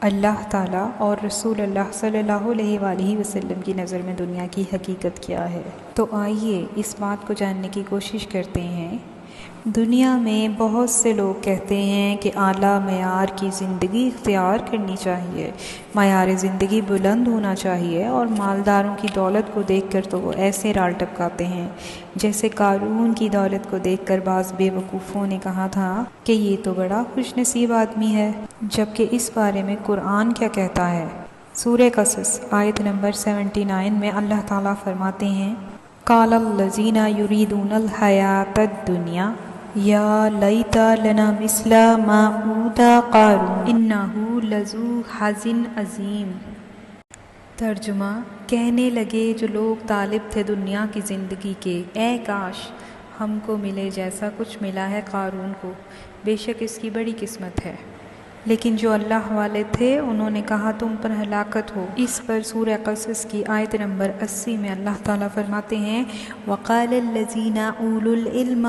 اللہ تعالیٰ اور رسول اللہ صلی اللہ علیہ وآلہ وسلم کی نظر میں دنیا کی حقیقت کیا ہے؟ تو آئیے اس بات کو جاننے کی کوشش کرتے ہیں۔ دنیا میں بہت سے لوگ کہتے ہیں کہ اعلیٰ معیار کی زندگی اختیار کرنی چاہیے، معیار زندگی بلند ہونا چاہیے، اور مالداروں کی دولت کو دیکھ کر تو وہ ایسے رال ٹپکاتے ہیں جیسے قارون کی دولت کو دیکھ کر بعض بے وقوفوں نے کہا تھا کہ یہ تو بڑا خوش نصیب آدمی ہے، جبکہ اس بارے میں قرآن کیا کہتا ہے؟ سورہ قصص آیت نمبر 79 میں اللہ تعالیٰ فرماتے ہیں، قال الذین یریدون الحیاۃ الدنیا یا لیت لنا مثل ما اوتی قارون انہ لذو حظ عظیم۔ ترجمہ، کہنے لگے جو لوگ طالب تھے دنیا کی زندگی کے، اے کاش ہم کو ملے جیسا کچھ ملا ہے قارون کو، بے شک اس کی بڑی قسمت ہے۔ لیکن جو اللہ والے تھے انہوں نے کہا تم پر ہلاکت ہو۔ اس پر سورہ قصص کی آیت نمبر 80 میں اللہ تعالیٰ فرماتے ہیں، وَقَالَ الَّذِينَ أُولُو الْعِلْمِ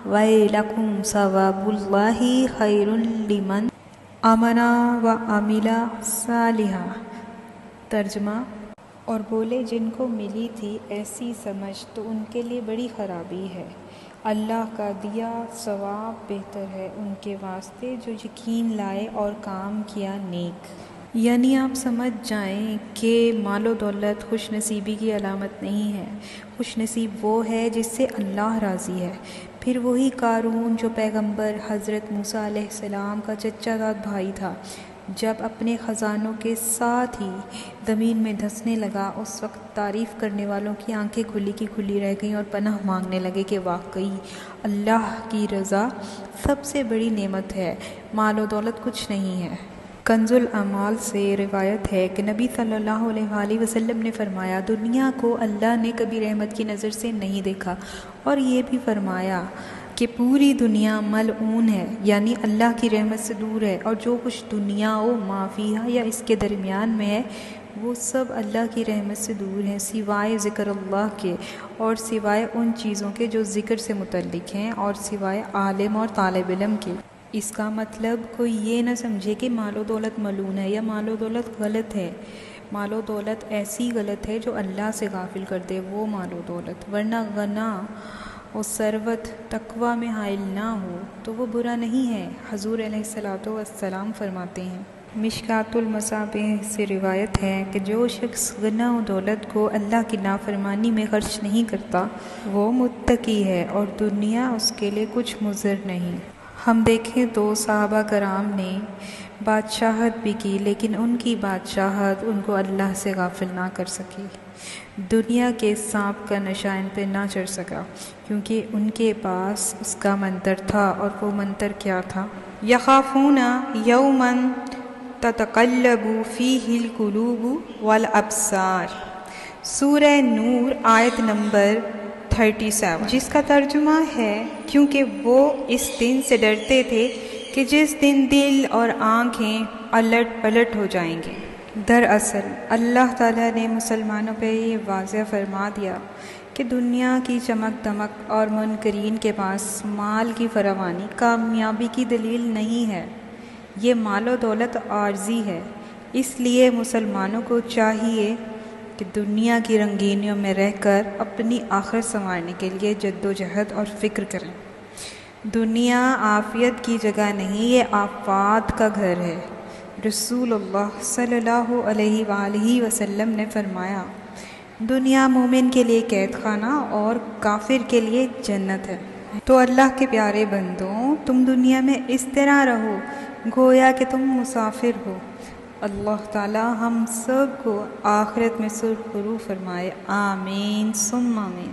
وَيْلَكُمْ ثَوَابُ اللَّهِ خَيْرٌ لِمَنْ آمَنَ وَعَمِلَ صَالِحًا۔ ترجمہ، اور بولے جن کو ملی تھی ایسی سمجھ تو ان کے لیے بڑی خرابی ہے، اللہ کا دیا ثواب بہتر ہے ان کے واسطے جو یقین لائے اور کام کیا نیک۔ یعنی آپ سمجھ جائیں کہ مال و دولت خوش نصیبی کی علامت نہیں ہے، خوش نصیب وہ ہے جس سے اللہ راضی ہے۔ پھر وہی قارون جو پیغمبر حضرت موسیٰ علیہ السلام کا چچا زاد بھائی تھا، جب اپنے خزانوں کے ساتھ ہی زمین میں دھنسنے لگا، اس وقت تعریف کرنے والوں کی آنکھیں کھلی کی کھلی رہ گئیں اور پناہ مانگنے لگے کہ واقعی اللہ کی رضا سب سے بڑی نعمت ہے، مال و دولت کچھ نہیں ہے۔ کنز الاعمال سے روایت ہے کہ نبی صلی اللہ علیہ وآلہ وسلم نے فرمایا، دنیا کو اللہ نے کبھی رحمت کی نظر سے نہیں دیکھا، اور یہ بھی فرمایا کہ پوری دنیا ملعون ہے، یعنی اللہ کی رحمت سے دور ہے، اور جو کچھ دنیا و ما فیہا یا اس کے درمیان میں ہے وہ سب اللہ کی رحمت سے دور ہیں، سوائے ذکر اللہ کے، اور سوائے ان چیزوں کے جو ذکر سے متعلق ہیں، اور سوائے عالم اور طالب علم کے۔ اس کا مطلب کوئی یہ نہ سمجھے کہ مال و دولت ملعون ہے یا مال و دولت غلط ہے۔ مال و دولت ایسی غلط ہے جو اللہ سے غافل کر دے، وہ مال و دولت، ورنہ غنا و ثروت تقوی میں حائل نہ ہو تو وہ برا نہیں ہے۔ حضور علیہ السلام فرماتے ہیں، مشکوٰۃ المصابیح سے روایت ہے کہ جو شخص غنا و دولت کو اللہ کی نافرمانی میں خرچ نہیں کرتا وہ متقی ہے، اور دنیا اس کے لیے کچھ مضر نہیں۔ ہم دیکھیں تو صحابہ کرام نے بادشاہت بھی کی، لیکن ان کی بادشاہت ان کو اللہ سے غافل نہ کر سکی، دنیا کے سانپ کا نشہ ان پہ نہ چڑھ سکا، کیونکہ ان کے پاس اس کا منتر تھا، اور وہ منتر کیا تھا؟ یخافون یوما تتقلب فیہ القلوب والابصار۔ سورہ نور آیت نمبر 37، جس کا ترجمہ ہے، کیونکہ وہ اس دن سے ڈرتے تھے کہ جس دن دل اور آنکھیں الٹ پلٹ ہو جائیں گے۔ دراصل اللہ تعالیٰ نے مسلمانوں پہ یہ واضح فرما دیا کہ دنیا کی چمک دمک اور منکرین کے پاس مال کی فراوانی کامیابی کی دلیل نہیں ہے، یہ مال و دولت عارضی ہے۔ اس لیے مسلمانوں کو چاہیے کہ دنیا کی رنگینیوں میں رہ کر اپنی آخرت سنوارنے کے لیے جد و جہد اور فکر کریں۔ دنیا عافیت کی جگہ نہیں، یہ آفات کا گھر ہے۔ رسول اللہ صلی اللہ علیہ وآلہ وسلم نے فرمایا، دنیا مومن کے لیے قید خانہ اور کافر کے لیے جنت ہے۔ تو اللہ کے پیارے بندوں، تم دنیا میں اس طرح رہو گویا کہ تم مسافر ہو۔ اللہ تعالی ہم سب کو آخرت میں سرخرو فرمائے، آمین ثم آمین۔